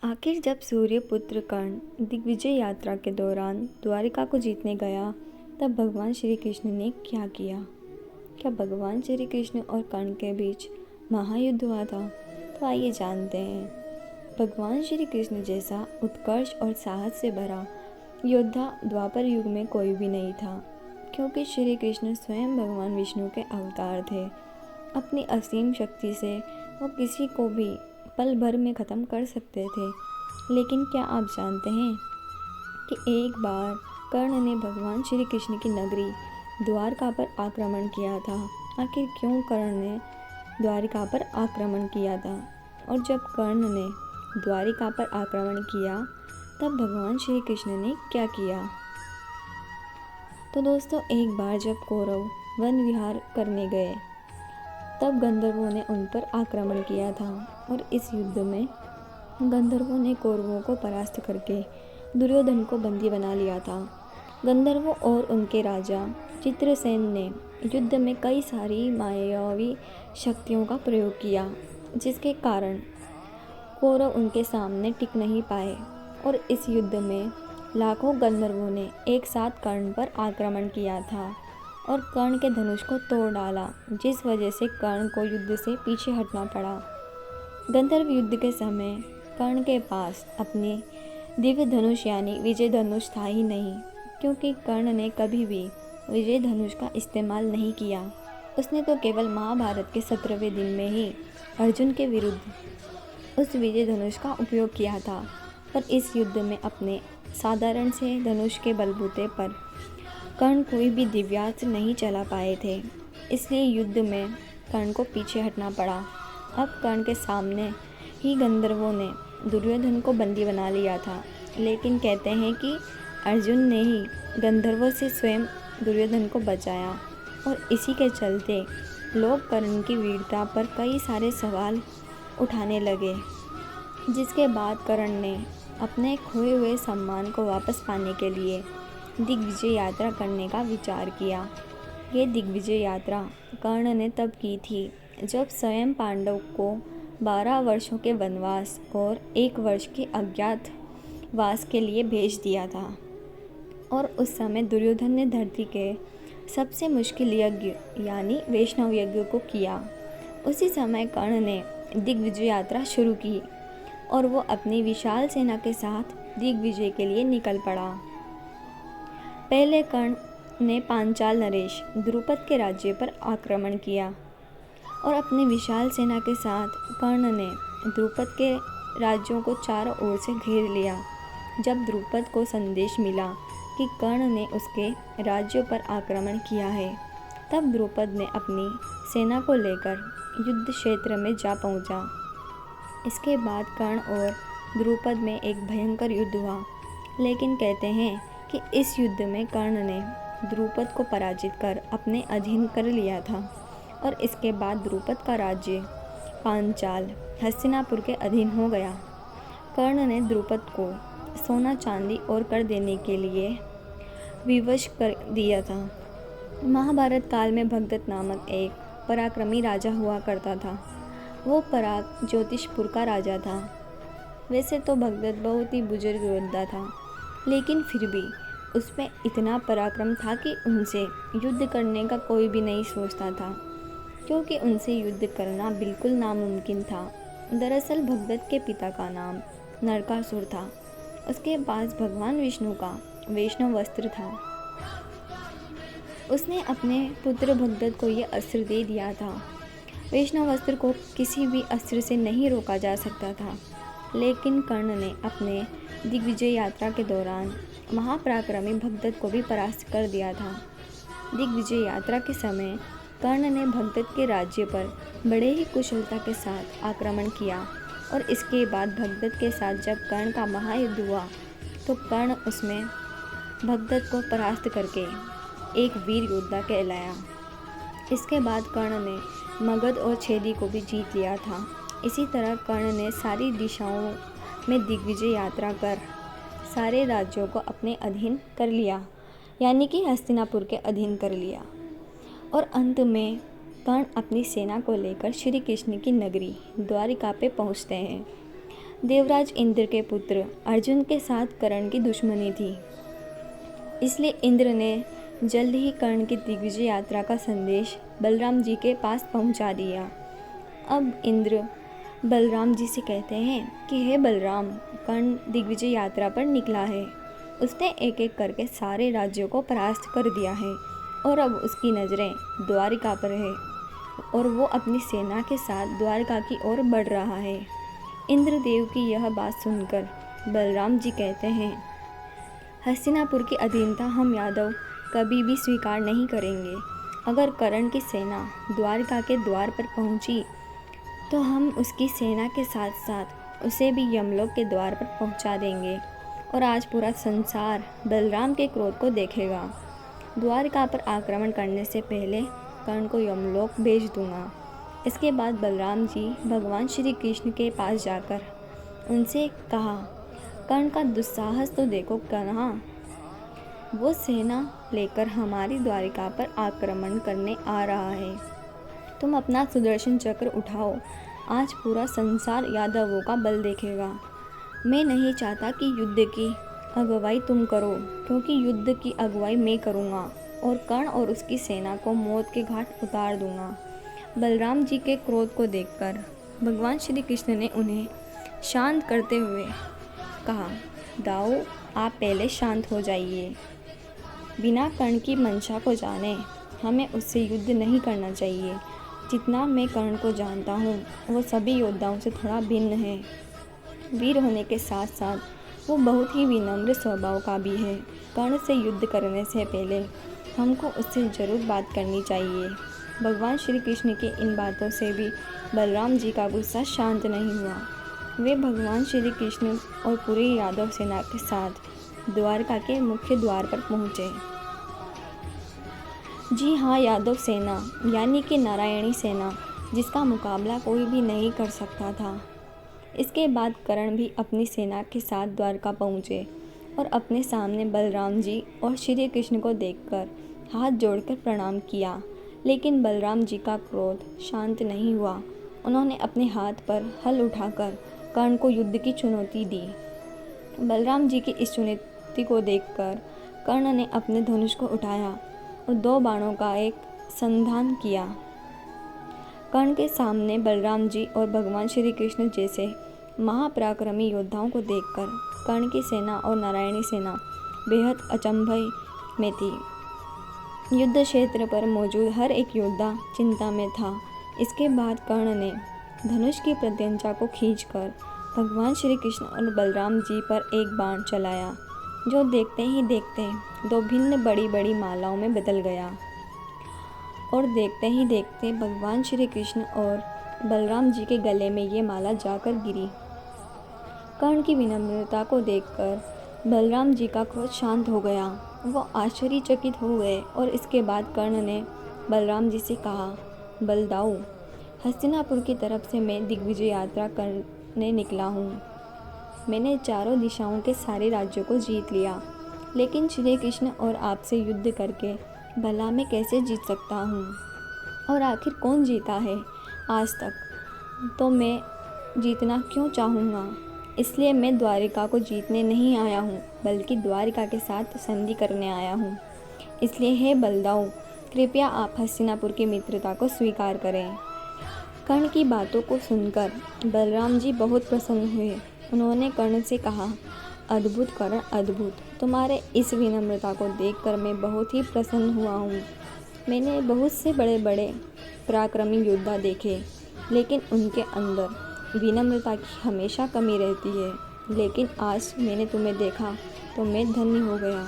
आखिर जब सूर्यपुत्र कर्ण दिग्विजय यात्रा के दौरान द्वारिका को जीतने गया, तब भगवान श्री कृष्ण ने क्या किया? क्या भगवान श्री कृष्ण और कर्ण के बीच महायुद्ध हुआ था? तो आइए जानते हैं। भगवान श्री कृष्ण जैसा उत्कर्ष और साहस से भरा योद्धा द्वापर युग में कोई भी नहीं था, क्योंकि श्री कृष्ण स्वयं भगवान विष्णु के अवतार थे। अपनी असीम शक्ति से वो किसी को भी पल भर में ख़त्म कर सकते थे। लेकिन क्या आप जानते हैं कि एक बार कर्ण ने भगवान श्री कृष्ण की नगरी द्वारका पर आक्रमण किया था? आखिर क्यों कर्ण ने द्वारिका पर आक्रमण किया था? और जब कर्ण ने द्वारिका पर आक्रमण किया, तब भगवान श्री कृष्ण ने क्या किया? तो दोस्तों, एक बार जब कौरव वन विहार करने गए, तब गंधर्वों ने उन पर आक्रमण किया था और इस युद्ध में गंधर्वों ने कौरवों को परास्त करके दुर्योधन को बंदी बना लिया था। गंधर्वों और उनके राजा चित्रसेन ने युद्ध में कई सारी मायावी शक्तियों का प्रयोग किया, जिसके कारण कौरव उनके सामने टिक नहीं पाए और इस युद्ध में लाखों गंधर्वों ने एक साथ कर्ण पर आक्रमण किया था और कर्ण के धनुष को तोड़ डाला, जिस वजह से कर्ण को युद्ध से पीछे हटना पड़ा। गंधर्व युद्ध के समय कर्ण के पास अपने दिव्य धनुष यानी विजय धनुष था ही नहीं, क्योंकि कर्ण ने कभी भी विजय धनुष का इस्तेमाल नहीं किया। उसने तो केवल महाभारत के 17वें दिन में ही अर्जुन के विरुद्ध उस विजय धनुष का उपयोग किया था, पर इस युद्ध में अपने साधारण से धनुष के बलबूते पर कर्ण कोई भी दिव्यास्त्र नहीं चला पाए थे, इसलिए युद्ध में कर्ण को पीछे हटना पड़ा। अब कर्ण के सामने ही गंधर्वों ने दुर्योधन को बंदी बना लिया था, लेकिन कहते हैं कि अर्जुन ने ही गंधर्वों से स्वयं दुर्योधन को बचाया और इसी के चलते लोग कर्ण की वीरता पर कई सारे सवाल उठाने लगे, जिसके बाद कर्ण ने अपने खोए हुए सम्मान को वापस पाने के लिए दिग्विजय यात्रा करने का विचार किया। ये दिग्विजय यात्रा कर्ण ने तब की थी जब स्वयं पांडव को 12 वर्षों के वनवास और 1 वर्ष के अज्ञातवास के लिए भेज दिया था, और उस समय दुर्योधन ने धरती के सबसे मुश्किल यज्ञ यानी वैष्णव यज्ञ को किया। उसी समय कर्ण ने दिग्विजय यात्रा शुरू की और वो अपनी विशाल सेना के साथ दिग्विजय के लिए निकल पड़ा। पहले कर्ण ने पांचाल नरेश द्रुपद के राज्य पर आक्रमण किया और अपनी विशाल सेना के साथ कर्ण ने द्रुपद के राज्यों को चारों ओर से घेर लिया। जब द्रुपद को संदेश मिला कि कर्ण ने उसके राज्यों पर आक्रमण किया है, तब द्रुपद ने अपनी सेना को लेकर युद्ध क्षेत्र में जा पहुंचा। इसके बाद कर्ण और द्रुपद में एक भयंकर युद्ध हुआ, लेकिन कहते हैं कि इस युद्ध में कर्ण ने द्रुपद को पराजित कर अपने अधीन कर लिया था और इसके बाद द्रुपद का राज्य पांचाल हस्तिनापुर के अधीन हो गया। कर्ण ने द्रुपद को सोना चांदी और कर देने के लिए विवश कर दिया था। महाभारत काल में भगदत्त नामक एक पराक्रमी राजा हुआ करता था। वो पराग ज्योतिषपुर का राजा था। वैसे तो भगदत्त बहुत ही बुजुर्ग योद्धा था, लेकिन फिर भी उसमें इतना पराक्रम था कि उनसे युद्ध करने का कोई भी नहीं सोचता था, क्योंकि उनसे युद्ध करना बिल्कुल नामुमकिन था। दरअसल भगदत्त के पिता का नाम नरकासुर था। उसके पास भगवान विष्णु का वैष्णव अस्त्र था। उसने अपने पुत्र भगदत्त को यह अस्त्र दे दिया था। वैष्णव अस्त्र को किसी भी अस्त्र से नहीं रोका जा सकता था, लेकिन कर्ण ने अपने दिग्विजय यात्रा के दौरान महापराक्रमी भगदत्त को भी परास्त कर दिया था। दिग्विजय यात्रा के समय कर्ण ने भगदत्त के राज्य पर बड़े ही कुशलता के साथ आक्रमण किया और इसके बाद भगदत्त के साथ जब कर्ण का महायुद्ध हुआ, तो कर्ण उसमें भगदत्त को परास्त करके एक वीर योद्धा कहलाया। इसके बाद कर्ण ने मगध और छेदी को भी जीत लिया था। इसी तरह कर्ण ने सारी दिशाओं में दिग्विजय यात्रा कर सारे राज्यों को अपने अधीन कर लिया, यानी कि हस्तिनापुर के अधीन कर लिया। और अंत में कर्ण अपनी सेना को लेकर श्री कृष्ण की नगरी द्वारिका पे पहुंचते हैं। देवराज इंद्र के पुत्र अर्जुन के साथ कर्ण की दुश्मनी थी, इसलिए इंद्र ने जल्द ही कर्ण की दिग्विजय यात्रा का संदेश बलराम जी के पास पहुंचा दिया। अब इंद्र बलराम जी से कहते हैं कि हे बलराम, कर्ण दिग्विजय यात्रा पर निकला है। उसने एक एक करके सारे राज्यों को परास्त कर दिया है और अब उसकी नज़रें द्वारिका पर है और वो अपनी सेना के साथ द्वारिका की ओर बढ़ रहा है। इंद्रदेव की यह बात सुनकर बलराम जी कहते हैं, हस्तिनापुर की अधीनता हम यादव कभी भी स्वीकार नहीं करेंगे। अगर कर्ण की सेना द्वारिका के द्वार पर पहुंची तो हम उसकी सेना के साथ साथ उसे भी यमलोक के द्वार पर पहुंचा देंगे और आज पूरा संसार बलराम के क्रोध को देखेगा। द्वारिका पर आक्रमण करने से पहले कर्ण को यमलोक भेज दूंगा। इसके बाद बलराम जी भगवान श्री कृष्ण के पास जाकर उनसे कहा, कर्ण का दुस्साहस तो देखो कन्हा, वो सेना लेकर हमारी द्वारिका पर आक्रमण करने आ रहा है। तुम अपना सुदर्शन चक्र उठाओ, आज पूरा संसार यादवों का बल देखेगा। मैं नहीं चाहता कि युद्ध की अगुवाई तुम करो, क्योंकि युद्ध की अगुवाई मैं करूँगा और कर्ण और उसकी सेना को मौत के घाट उतार दूंगा। बलराम जी के क्रोध को देखकर भगवान श्री कृष्ण ने उन्हें शांत करते हुए कहा, दाऊ, आप पहले शांत हो जाइए। बिना कर्ण की मंशा को जाने हमें उससे युद्ध नहीं करना चाहिए। जितना मैं कर्ण को जानता हूँ वो सभी योद्धाओं से थोड़ा भिन्न है। वीर होने के साथ साथ वो बहुत ही विनम्र स्वभाव का भी है। कर्ण से युद्ध करने से पहले हमको उससे ज़रूर बात करनी चाहिए। भगवान श्री कृष्ण की इन बातों से भी बलराम जी का गुस्सा शांत नहीं हुआ। वे भगवान श्री कृष्ण और पूरी यादव सेना के साथ द्वारका के मुख्य द्वार पर पहुँचे। जी हाँ, यादव सेना यानी कि नारायणी सेना, जिसका मुकाबला कोई भी नहीं कर सकता था। इसके बाद कर्ण भी अपनी सेना के साथ द्वारका पहुँचे और अपने सामने बलराम जी और श्री कृष्ण को देखकर हाथ जोड़कर प्रणाम किया। लेकिन बलराम जी का क्रोध शांत नहीं हुआ। उन्होंने अपने हाथ पर हल उठाकर कर्ण को युद्ध की चुनौती दी। बलराम जी की इस चुनौती को देखकर कर्ण ने अपने धनुष को उठाया और 2 बाणों का एक संधान किया। कर्ण के सामने बलराम जी और भगवान श्री कृष्ण जैसे महापराक्रमी योद्धाओं को देखकर कर्ण की सेना और नारायणी सेना बेहद अचंभे में थी। युद्ध क्षेत्र पर मौजूद हर एक योद्धा चिंता में था। इसके बाद कर्ण ने धनुष की प्रत्यंचा को खींचकर भगवान श्री कृष्ण और बलराम जी पर एक बाण चलाया, जो देखते ही देखते 2 भिन्न बड़ी बड़ी मालाओं में बदल गया और देखते ही देखते भगवान श्री कृष्ण और बलराम जी के गले में ये माला जाकर गिरी। कर्ण की विनम्रता को देखकर बलराम जी का क्रोध शांत हो गया। वो आश्चर्यचकित हो गए और इसके बाद कर्ण ने बलराम जी से कहा, बलदाऊ, हस्तिनापुर की तरफ से मैं दिग्विजय यात्रा करने निकला हूँ। मैंने चारों दिशाओं के सारे राज्यों को जीत लिया, लेकिन श्री कृष्ण और आपसे युद्ध करके भला मैं कैसे जीत सकता हूँ? और आखिर कौन जीता है आज तक? तो मैं जीतना क्यों चाहूँगा? इसलिए मैं द्वारिका को जीतने नहीं आया हूँ, बल्कि द्वारिका के साथ संधि करने आया हूँ। इसलिए हे बलदाऊ, कृपया आप हस्तिनापुर की मित्रता को स्वीकार करें। कर्ण की बातों को सुनकर बलराम जी बहुत प्रसन्न हुए। उन्होंने कर्ण से कहा, अद्भुत कर्ण, अद्भुत। तुम्हारे इस विनम्रता को देखकर मैं बहुत ही प्रसन्न हुआ हूँ। मैंने बहुत से बड़े बड़े पराक्रमी योद्धा देखे, लेकिन उनके अंदर विनम्रता की हमेशा कमी रहती है। लेकिन आज मैंने तुम्हें देखा तो मैं धन्य हो गया।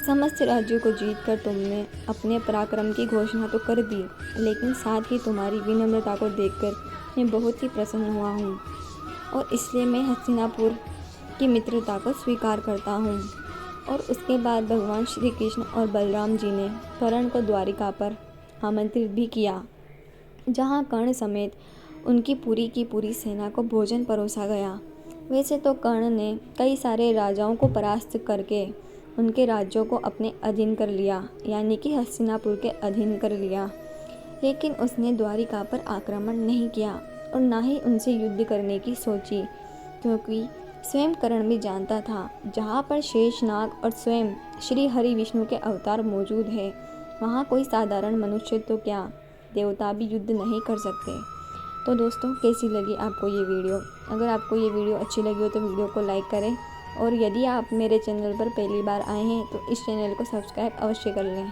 समस्त राज्यों को जीतकर तुमने अपने पराक्रम की घोषणा तो कर दी, लेकिन साथ ही तुम्हारी विनम्रता को देखकर मैं बहुत ही प्रसन्न हुआ हूँ और इसलिए मैं हस्तिनापुर की मित्रता को स्वीकार करता हूँ। और उसके बाद भगवान श्री कृष्ण और बलराम जी ने कर्ण को द्वारिका पर आमंत्रित भी किया, जहाँ कर्ण समेत उनकी पूरी सेना को भोजन परोसा गया। वैसे तो कर्ण ने कई सारे राजाओं को परास्त करके उनके राज्यों को अपने अधीन कर लिया, यानी कि हस्तिनापुर के अधीन कर लिया, लेकिन उसने द्वारिका पर आक्रमण नहीं किया और ना ही उनसे युद्ध करने की सोची, क्योंकि स्वयं कर्ण भी जानता था जहाँ पर शेषनाग और स्वयं श्री हरि विष्णु के अवतार मौजूद है, वहाँ कोई साधारण मनुष्य तो क्या, देवता भी युद्ध नहीं कर सकते। तो दोस्तों, कैसी लगी आपको ये वीडियो? अगर आपको ये वीडियो अच्छी लगी हो तो वीडियो को लाइक करें, और यदि आप मेरे चैनल पर पहली बार आए हैं तो इस चैनल को सब्सक्राइब अवश्य कर लें।